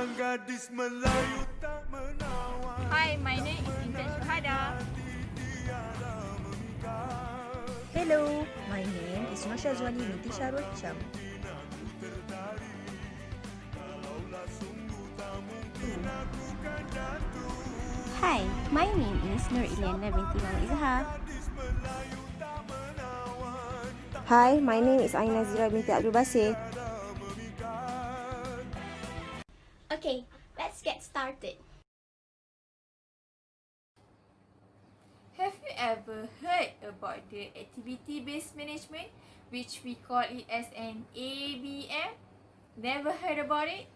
Hi, my name is Intan Shuhada. Hello, my name is Syazwani Binti Shahrul Hisham. Hi, my name is Illyana Binti Izhar. Hi, my name is Nazeera Binti Abdul Basir. Okay, let's get started. Have you ever heard about the activity-based management, which we call it as an ABM? Never heard about it?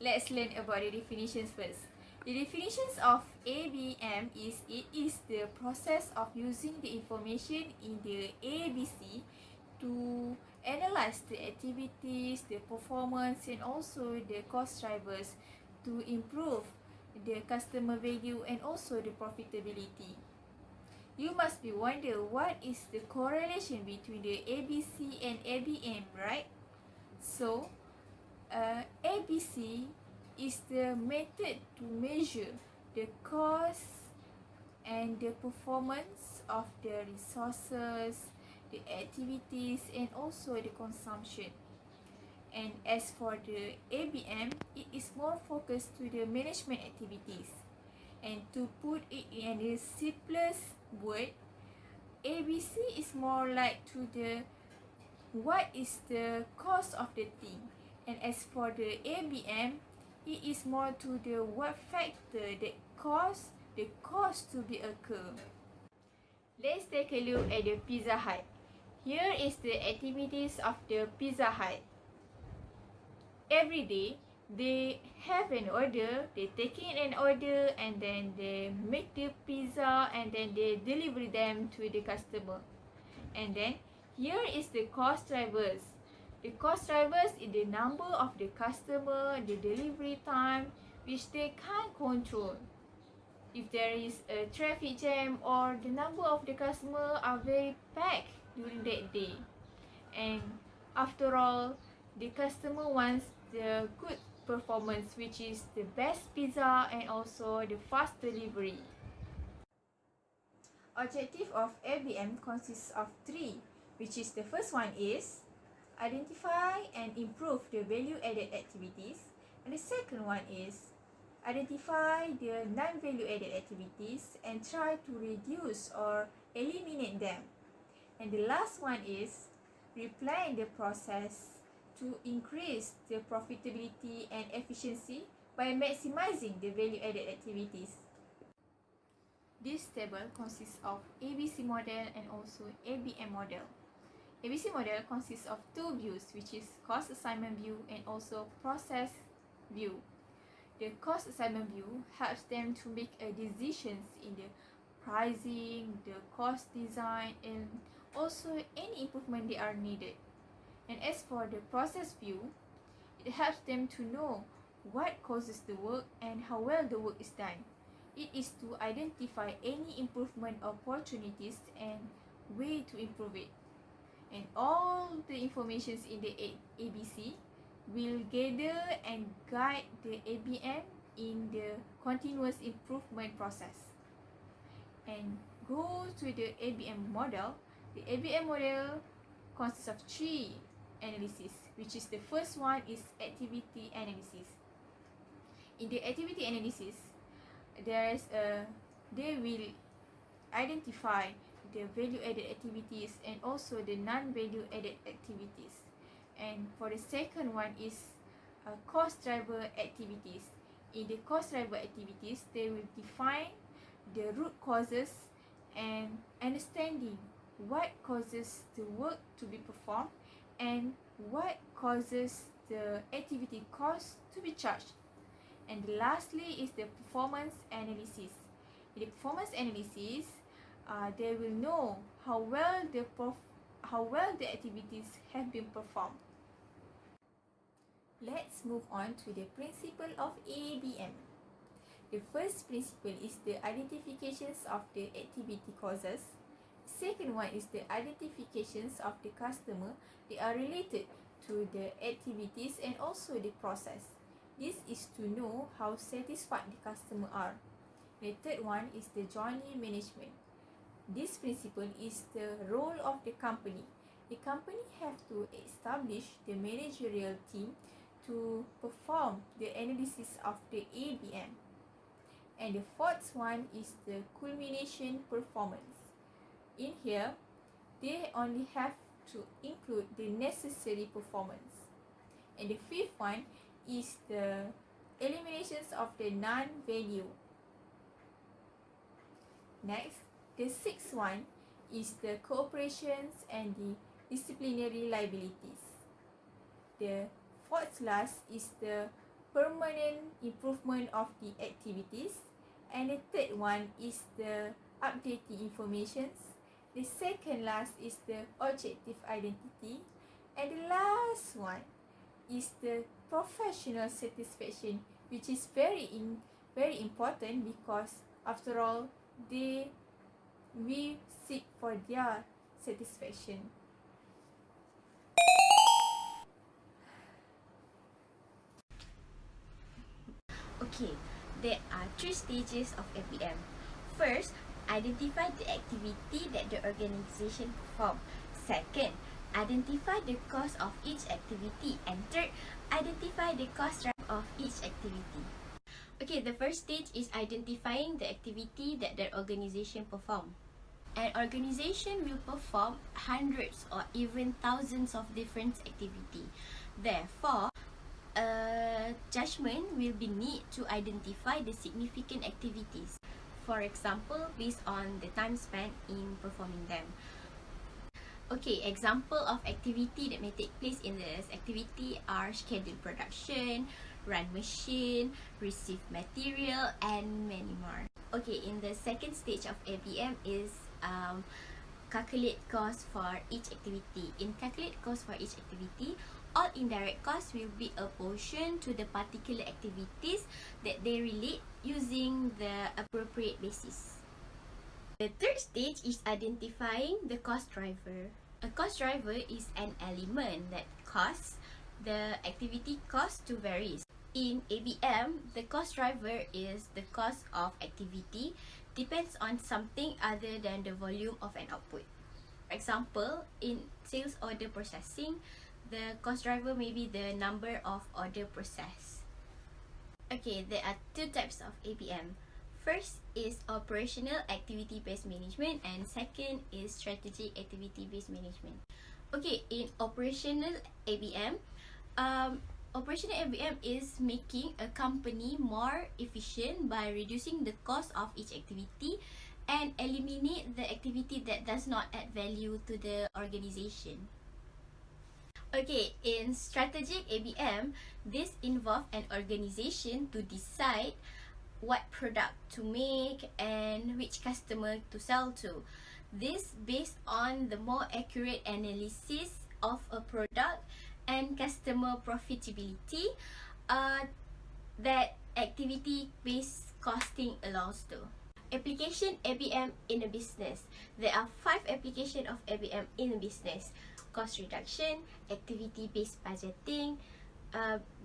Let's learn about the definitions first. The definitions of ABM is it is the process of using the information in the ABC to analyze the activities, the performance, and also the cost drivers to improve the customer value and also the profitability. You must be wonder what is the correlation between the ABC and ABM, right? So, ABC is the method to measure the cost and the performance of the resources, the activities, and also the consumption. And as for the ABM, it is more focused to the management activities. And to put it in the simplest word, ABC is more like to the what is the cost of the thing, and as for the ABM, it is more to the what factor that cause the cost to be occur. Let's take a look at the Pizza Hut. Here is the activities of the Pizza Hut. Every day they have an order, they taking an order, and then they make the pizza and then they deliver them to the customer. And then here is the cost drivers. The cost drivers is the number of the customer, the delivery time, which they can't control. If there is a traffic jam or the number of the customer are very packed during that day. And after all, the customer wants the good performance, which is the best pizza and also the fast delivery. Objective of ABM consists of three, which is the first one is identify and improve the value-added activities, and the second one is identify the non-value-added activities and try to reduce or eliminate them, and the last one is replan the process to increase the profitability and efficiency by maximizing the value-added activities. This table consists of ABC model and also ABM model. ABC model consists of two views, which is cost assignment view and also process view. The cost assignment view helps them to make a decisions in the pricing, the cost design, and also any improvement they are needed. And as for the process view, it helps them to know what causes the work and how well the work is done. It is to identify any improvement opportunities and way to improve it. And all the informations in the ABC will gather and guide the ABM in the continuous improvement process. And go to the ABM model. The ABM model consists of three analysis, which is the first one is activity analysis. In the activity analysis, they will identify the value-added activities and also the non-value-added activities. And for the second one is cost driver activities. In the cost driver activities, they will define the root causes and understanding what causes the work to be performed and what causes the activity cost to be charged. And lastly is the performance analysis. In the performance analysis, they will know how well the activities have been performed. Let's move on to the principle of ABM. The first principle is the identifications of the activity causes. Second one is the identifications of the customer. They are related to the activities and also the process. This is to know how satisfied the customer are. The third one is the journey management. This principle is the role of the company. The company have to establish the managerial team to perform the analysis of the ABM. And the fourth one is the culmination performance. In here, they only have to include the necessary performance. And the fifth one is the eliminations of the non-value. Next, the sixth one is the cooperations and the disciplinary liabilities. The fourth last is the permanent improvement of the activities. And the third one is the updating informations. The second last is the objective identity. And the last one is the professional satisfaction, which is very important because after all, we seek for their satisfaction. Okay, there are 3 stages of ABM. First, identify the activity that the organization performs. Second, identify the cost of each activity. And third, identify the cost driver of each activity. Okay, the first stage is identifying the activity that the organization performs. An organization will perform hundreds or even thousands of different activities. Therefore, a judgment will be needed to identify the significant activities. For example, based on the time spent in performing them. Okay, example of activity that may take place in this activity are scheduled production, run machine, receive material, and many more. Okay, in the second stage of ABM is calculate cost for each activity. In calculate cost for each activity, all indirect costs will be apportioned to the particular activities that they relate using the appropriate basis. The third stage is identifying the cost driver. A cost driver is an element that causes the activity cost to vary. In ABM, the cost driver is the cost of activity depends on something other than the volume of an output. For example, in sales order processing, the cost driver may be the number of order processed. Okay, there are 2 types of ABM. First is operational activity-based management and second is strategic activity-based management. Okay, in operational ABM, operational ABM is making a company more efficient by reducing the cost of each activity and eliminate the activity that does not add value to the organization. Okay, in strategic ABM, this involves an organization to decide what product to make and which customer to sell to. This based on the more accurate analysis of a product and customer profitability that activity-based costing allows to. Application ABM in a business. There are 5 applications of ABM in a business. Cost reduction, activity-based budgeting,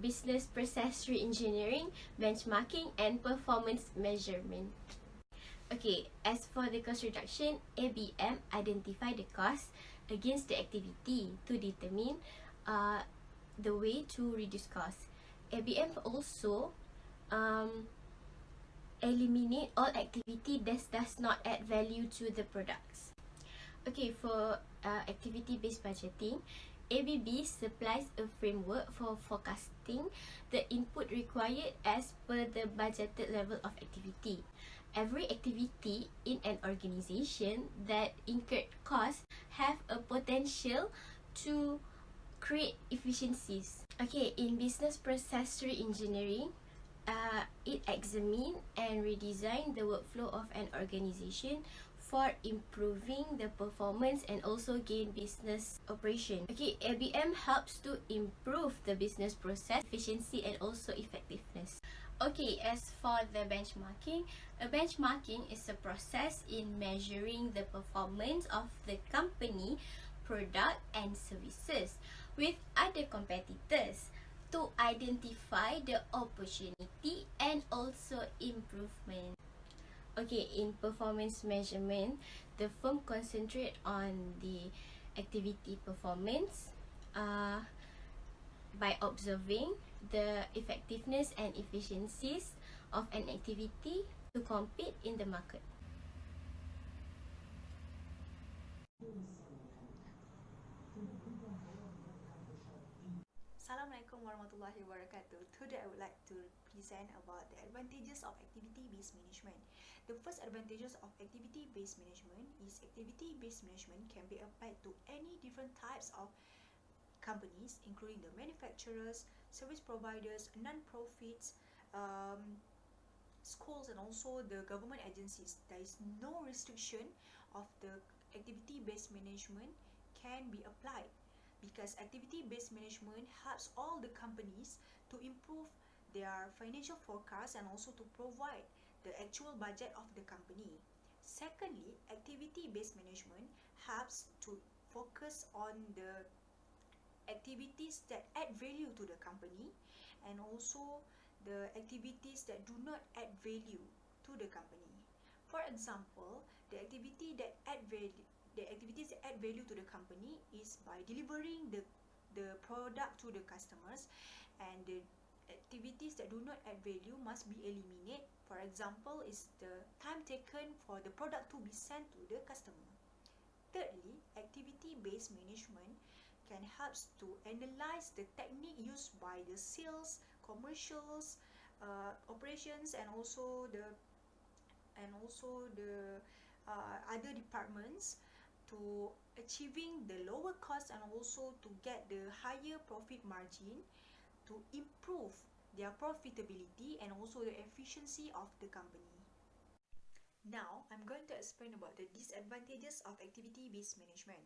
business process re-engineering, benchmarking, and performance measurement. Okay, as for the cost reduction, ABM identify the cost against the activity to determine the way to reduce cost. ABM also eliminate all activity that does not add value to the products. Okay, for activity-based budgeting, ABB supplies a framework for forecasting the input required as per the budgeted level of activity. Every activity in an organization that incurred costs have a potential to create efficiencies. Okay, in business process re-engineering, it examines and redesign the workflow of an organization for improving the performance and also gain business operation. Okay, ABM helps to improve the business process efficiency and also effectiveness. Okay, as for the benchmarking, a benchmarking is a process in measuring the performance of the company, product and services with other competitors. to identify the opportunity and also improvement. Okay, in performance measurement, the firm concentrate on the activity performance by observing the effectiveness and efficiencies of an activity to compete in the market. Assalamualaikum warahmatullahi wabarakatuh. Today I would like to present about the advantages of activity-based management. The first advantages of activity-based management is activity-based management can be applied to any different types of companies, including the manufacturers, service providers, non-profits, schools, and also the government agencies. There is no restriction of the activity-based management can be applied, because activity-based management helps all the companies to improve their financial forecast and also to provide the actual budget of the company. Secondly, activity-based management helps to focus on the activities that add value to the company and also the activities that do not add value to the company. For example, the activities that add value to the company is by delivering the product to the customers, and the activities that do not add value must be eliminated. For example, is the time taken for the product to be sent to the customer. Thirdly, activity-based management can help to analyze the technique used by the sales, commercials, operations, and also the other departments to achieving the lower cost and also to get the higher profit margin to improve their profitability and also the efficiency of the company. Now, I'm going to explain about the disadvantages of activity-based management.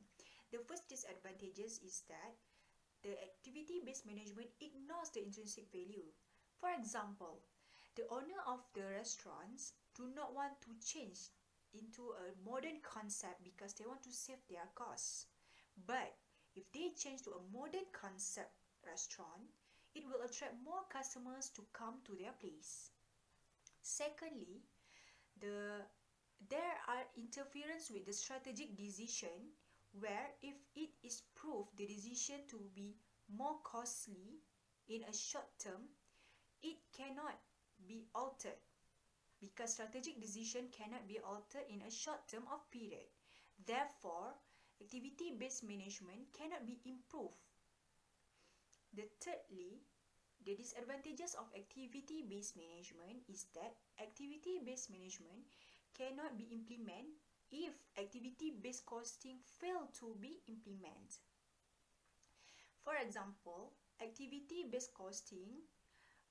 The first disadvantages is that the activity-based management ignores the intrinsic value. For example, the owner of the restaurants do not want to change into a modern concept because they want to save their costs. But if they change to a modern concept restaurant, it will attract more customers to come to their place. Secondly, there are interference with the strategic decision, where if it is proved the decision to be more costly in a short term, it cannot be altered, because strategic decision cannot be altered in a short term of period. Therefore, activity-based management cannot be improved. Thirdly, the disadvantages of activity-based management is that activity-based management cannot be implemented if activity-based costing fail to be implemented. For example, activity-based costing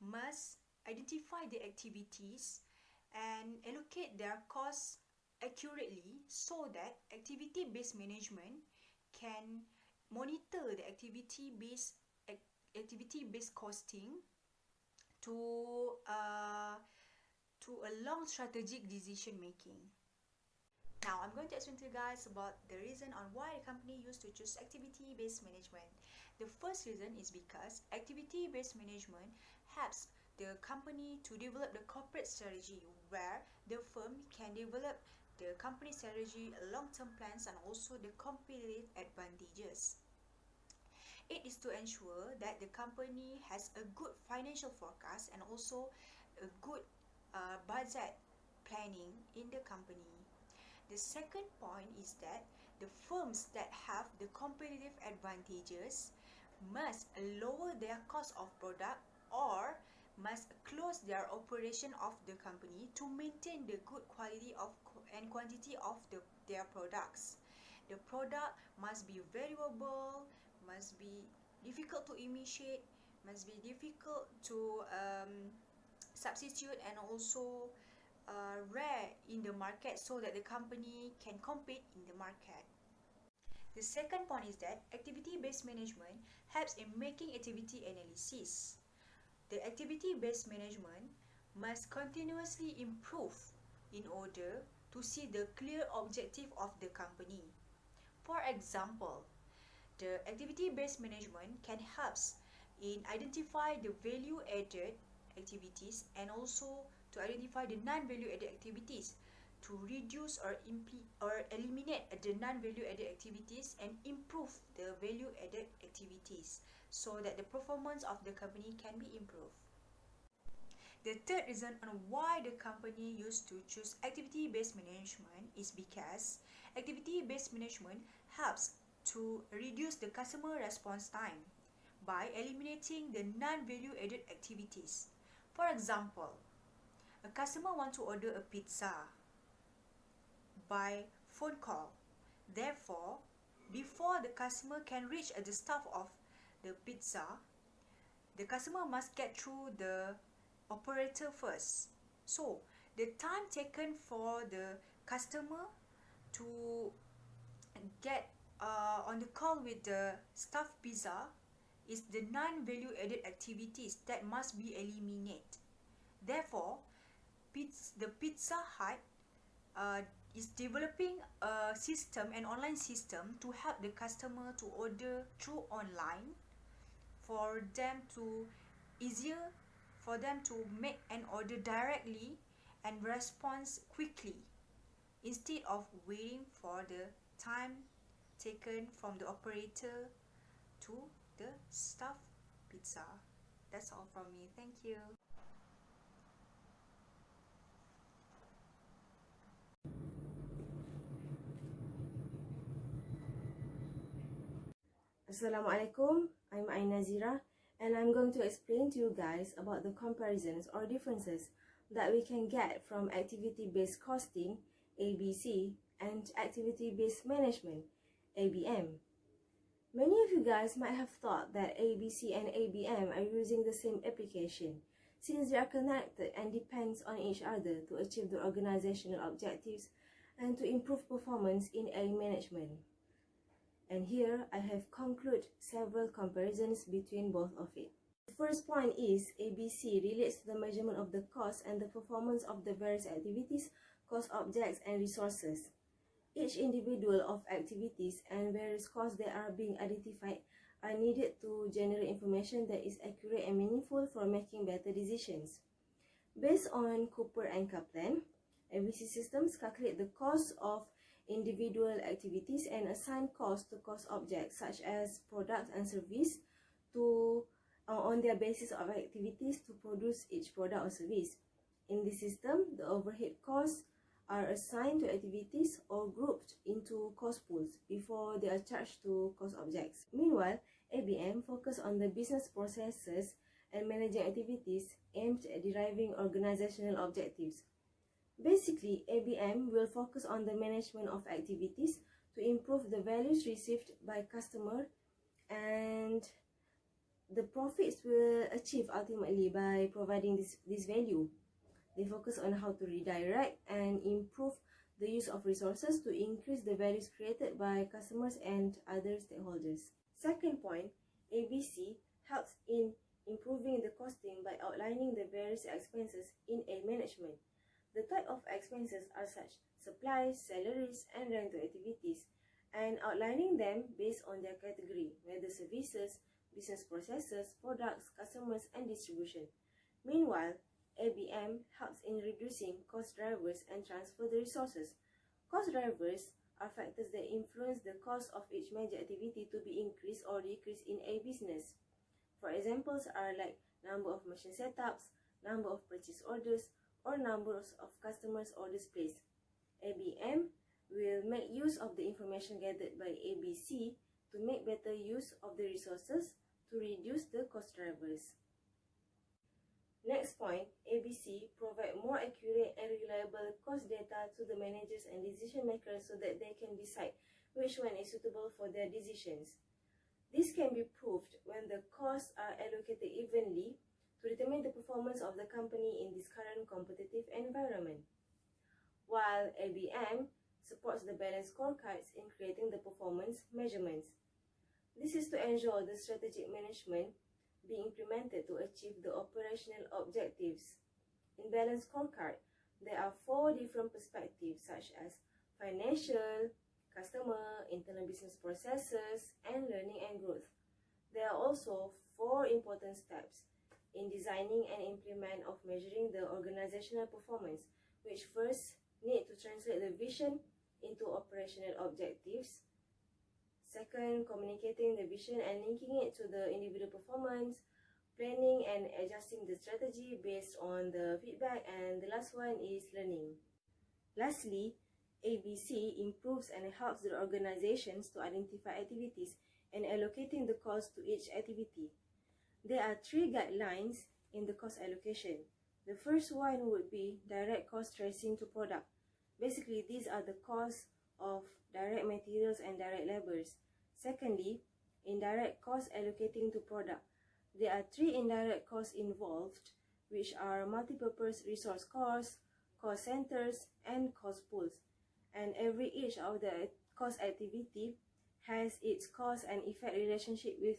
must identify the activities and allocate their costs accurately so that activity-based management can monitor the activity-based costing to a long strategic decision making. Now, I'm going to explain to you guys about the reason on why the company used to choose activity-based management. The first reason is because activity-based management helps the company to develop the corporate strategy, where the firm can develop the company strategy, long-term plans, and also the competitive advantages. It is to ensure that the company has a good financial forecast and also a good budget planning in the company. The second point is that the firms that have the competitive advantages must lower their cost of product or must close their operation of the company to maintain the good quality of and quantity of their products. The product must be valuable, must be difficult to imitate, must be difficult to substitute, and also rare in the market so that the company can compete in the market. The second point is that activity-based management helps in making activity analysis. The activity-based management must continuously improve in order to see the clear objective of the company. For example, the activity-based management can help in identify the value added activities and also to identify the non-value added activities, to reduce or eliminate the non-value added activities and improve the value added activities so that the performance of the company can be improved. The third reason on why the company used to choose activity-based management is because activity-based management helps to reduce the customer response time by eliminating the non-value added activities. For example, a customer wants to order a pizza by phone call. Therefore, before the customer can reach the staff of the pizza, the customer must get through the operator first. So, the time taken for the customer to get on the call with the staff pizza is the non-value added activities that must be eliminated. Therefore, the Pizza Hut is developing a system, an online system to help the customer to order through online for them to easier for them to make an order directly and respond quickly instead of waiting for the time taken from the operator to the staff pizza. That's all from me. Thank you. Assalamualaikum, I'm Nazeera and I'm going to explain to you guys about the comparisons or differences that we can get from activity-based costing, ABC, and activity-based management, ABM. Many of you guys might have thought that ABC and ABM are using the same application since they are connected and depends on each other to achieve the organizational objectives and to improve performance in A management. And here I have concluded several comparisons between both of it. The first point is ABC relates to the measurement of the cost and the performance of the various activities, cost objects, and resources. Each individual of activities and various costs that are being identified are needed to generate information that is accurate and meaningful for making better decisions. Based on Cooper and Kaplan, ABC systems calculate the cost of individual activities and assign cost to cost objects such as products and service to on their basis of activities to produce each product or service. In this system, the overhead costs are assigned to activities or grouped into cost pools before they are charged to cost objects. Meanwhile, ABM focuses on the business processes and managing activities aimed at deriving organizational objectives. Basically, ABM will focus on the management of activities to improve the values received by customer and the profits will achieve ultimately by providing this value. They focus on how to redirect and improve the use of resources to increase the values created by customers and other stakeholders. Second point, ABC helps in improving the costing by outlining the various expenses in A management. The type of expenses are such supplies, salaries, and rental activities, and outlining them based on their category, whether services, business processes, products, customers, and distribution. Meanwhile, ABM helps in reducing cost drivers and transfer the resources. Cost drivers are factors that influence the cost of each major activity to be increased or decreased in a business. For examples are like number of machine setups, number of purchase orders, or numbers of customers' orders placed. ABM will make use of the information gathered by ABC to make better use of the resources to reduce the cost drivers. Next point, ABC provide more accurate and reliable cost data to the managers and decision makers so that they can decide which one is suitable for their decisions. This can be proved when the costs are allocated evenly to determine the performance of the company in this current competitive environment. While ABM supports the balanced scorecards in creating the performance measurements. This is to ensure the strategic management being implemented to achieve the operational objectives. In balanced scorecard, there are 4 different perspectives such as financial, customer, internal business processes, and learning and growth. There are also 4 important steps in designing and implement of measuring the organizational performance, which first need to translate the vision into operational objectives. Second, communicating the vision and linking it to the individual performance, planning and adjusting the strategy based on the feedback, and the last one is learning. Lastly, ABC improves and helps the organizations to identify activities and allocating the cost to each activity. There are 3 guidelines in the cost allocation. The first one would be direct cost tracing to product. Basically, these are the costs of direct materials and direct labors. Secondly, indirect cost allocating to product. There are 3 indirect costs involved, which are multipurpose resource costs, cost centers, and cost pools. And every each of the cost activity has its cause and effect relationship with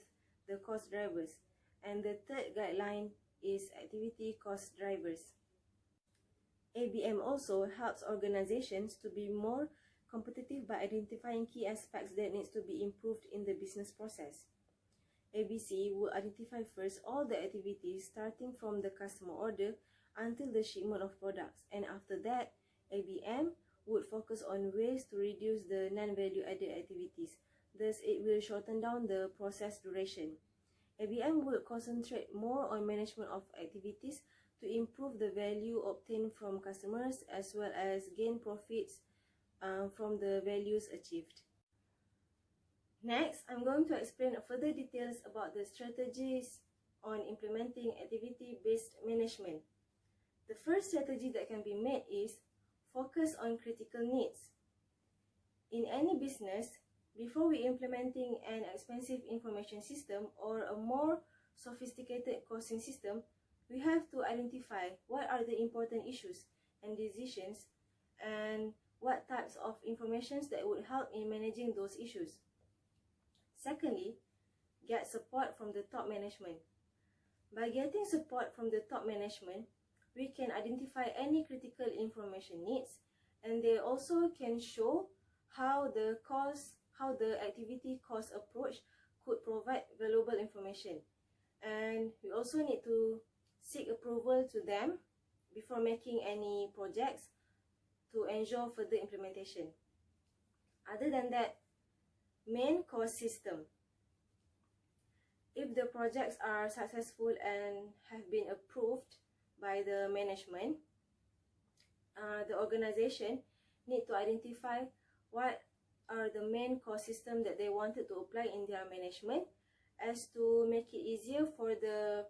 the cost drivers. And the third guideline is activity cost drivers. ABM also helps organizations to be more competitive by identifying key aspects that needs to be improved in the business process. ABC will identify first all the activities starting from the customer order until the shipment of products, and after that, ABM would focus on ways to reduce the non-value added activities. Thus, it will shorten down the process duration. ABM will concentrate more on management of activities to improve the value obtained from customers as well as gain profits from the values achieved. Next, I'm going to explain further details about the strategies on implementing activity-based management. The first strategy that can be made is focus on critical needs. In any business, before we implementing an expensive information system or a more sophisticated costing system, we have to identify what are the important issues and decisions and what types of information that would help in managing those issues. Secondly, get support from the top management. By getting support from the top management, we can identify any critical information needs, and they also can show how the activity cost approach could provide valuable information. And we also need to seek approval to them before making any projects to ensure further implementation. Other than that, main cost system. If the projects are successful and have been approved by the management, the organization need to identify what are the main cost system that they wanted to apply in their management as to make it easier for the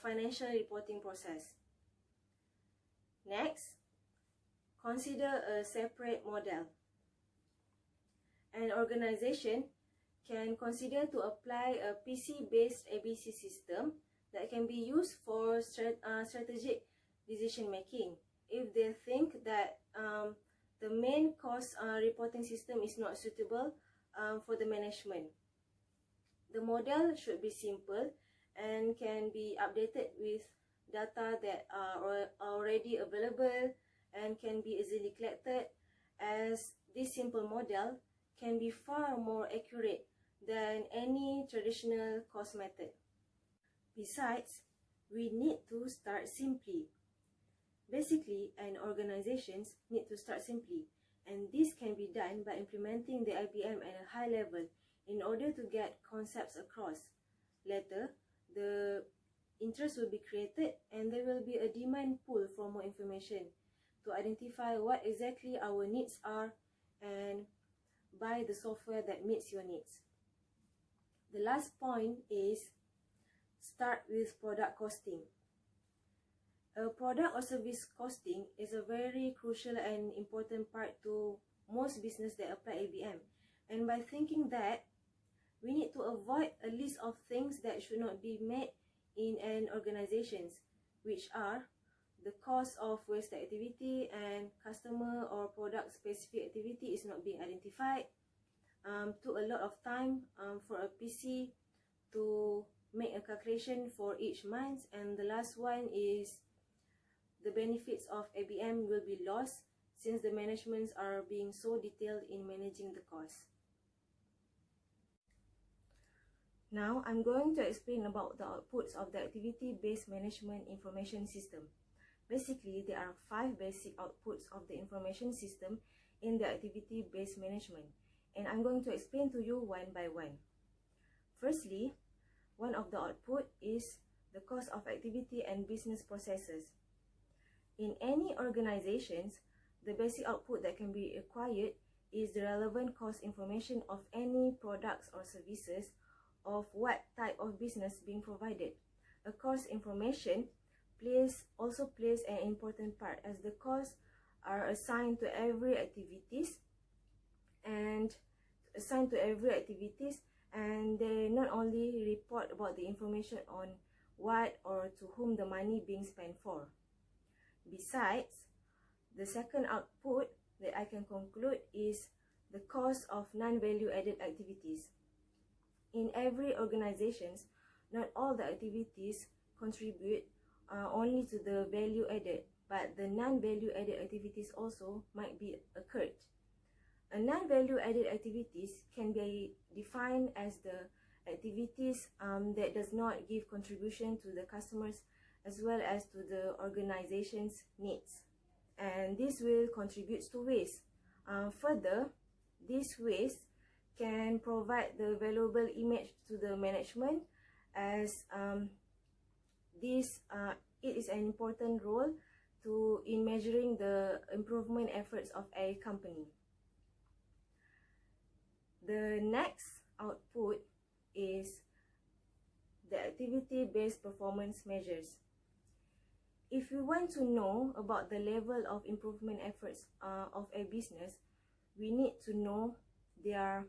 financial reporting process. Next, consider a separate model. An organization can consider to apply a PC-based ABC system that can be used for strategic decision making if they think that the main cost reporting system is not suitable for the management. The model should be simple and can be updated with data that are already available and can be easily collected, as this simple model can be far more accurate than any traditional cost method. Besides, we need to start simply. Basically, an organizations need to start simply, and this can be done by implementing the IBM at a high level in order to get concepts across. Later, the interest will be created and there will be a demand pool for more information to identify what exactly our needs are and buy the software that meets your needs. The last point is start with product costing. A product or service costing is a very crucial and important part to most business that apply ABM. And by thinking that, we need to avoid a list of things that should not be made in an organization, which are the cost of wasted activity and customer or product specific activity is not being identified. Took a lot of time for a PC to make a calculation for each month, and the last one is the benefits of ABM will be lost since the managements are being so detailed in managing the cost. Now, I'm going to explain about the outputs of the activity-based management information system. Basically, there are 5 basic outputs of the information system in the activity-based management, and I'm going to explain to you one by one. Firstly, one of the output is the cost of activity and business processes. In any organizations, the basic output that can be acquired is the relevant cost information of any products or services of what type of business being provided. A cost information also plays an important part, as the costs are assigned to every activities and they not only report about the information on what or to whom the money being spent for. Besides, the second output that I can conclude is the cost of non-value added activities. In every organizations, not all the activities contribute only to the value added, but the non-value added activities also might be occurred. A non-value added activities can be defined as the activities that does not give contribution to the customers as well as to the organization's needs, and this will contribute to waste. Further, this waste can provide the valuable image to the management, as it is an important role in measuring the improvement efforts of a company. The next output is the activity-based performance measures. If we want to know about the level of improvement efforts of a business, we need to know their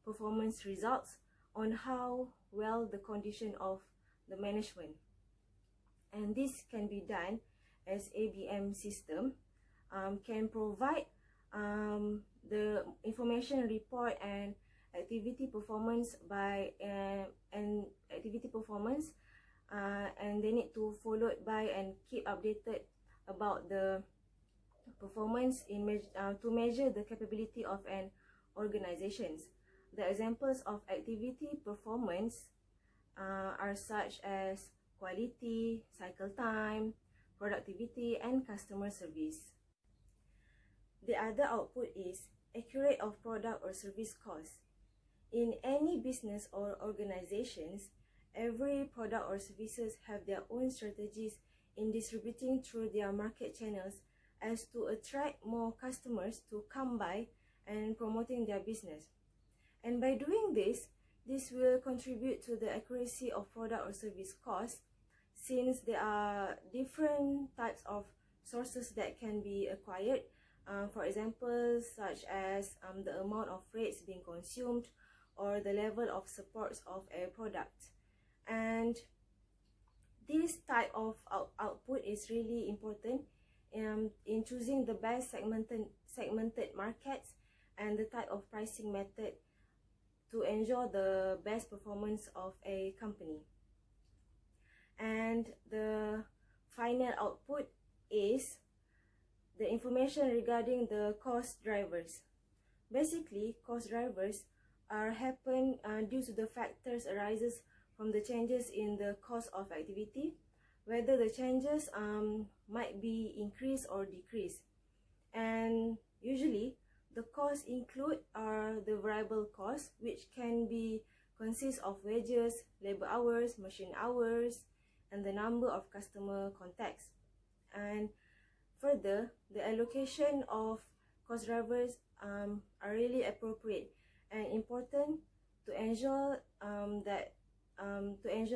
performance results on how well the condition of the management, and this can be done as ABM system can provide the information report and activity performance and they need to follow it by and keep updated about the performance to measure the capability of an organizations. The examples of activity performance are such as quality, cycle time, productivity, and customer service. The other output is accurate of product or service cost. In any business or organizations, every product or services have their own strategies in distributing through their market channels as to attract more customers to come by and promoting their business. And by doing this will contribute to the accuracy of product or service cost, since there are different types of sources that can be acquired. For example, such as the amount of freights being consumed or the level of supports of a product. And this type of output is really important in choosing the best segmented markets and the type of pricing method to ensure the best performance of a company. And the final output is the information regarding the cost drivers. Basically, cost drivers happen due to the factors arises from the changes in the cost of activity, whether the changes might be increased or decreased. And usually, the costs include the variable costs, which can consist of wages, labor hours, machine hours, and the number of customer contacts. And further, the allocation of cost drivers are really appropriate and important to ensure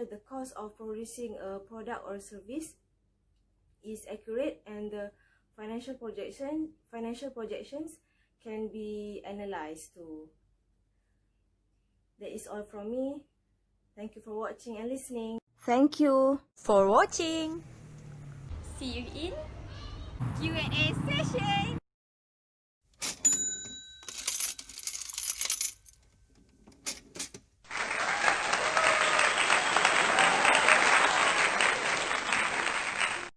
the cost of producing a product or service is accurate, and the financial projections can be analyzed too. That is all from me. Thank you for watching and listening. Thank you for watching. See you in Q&A session.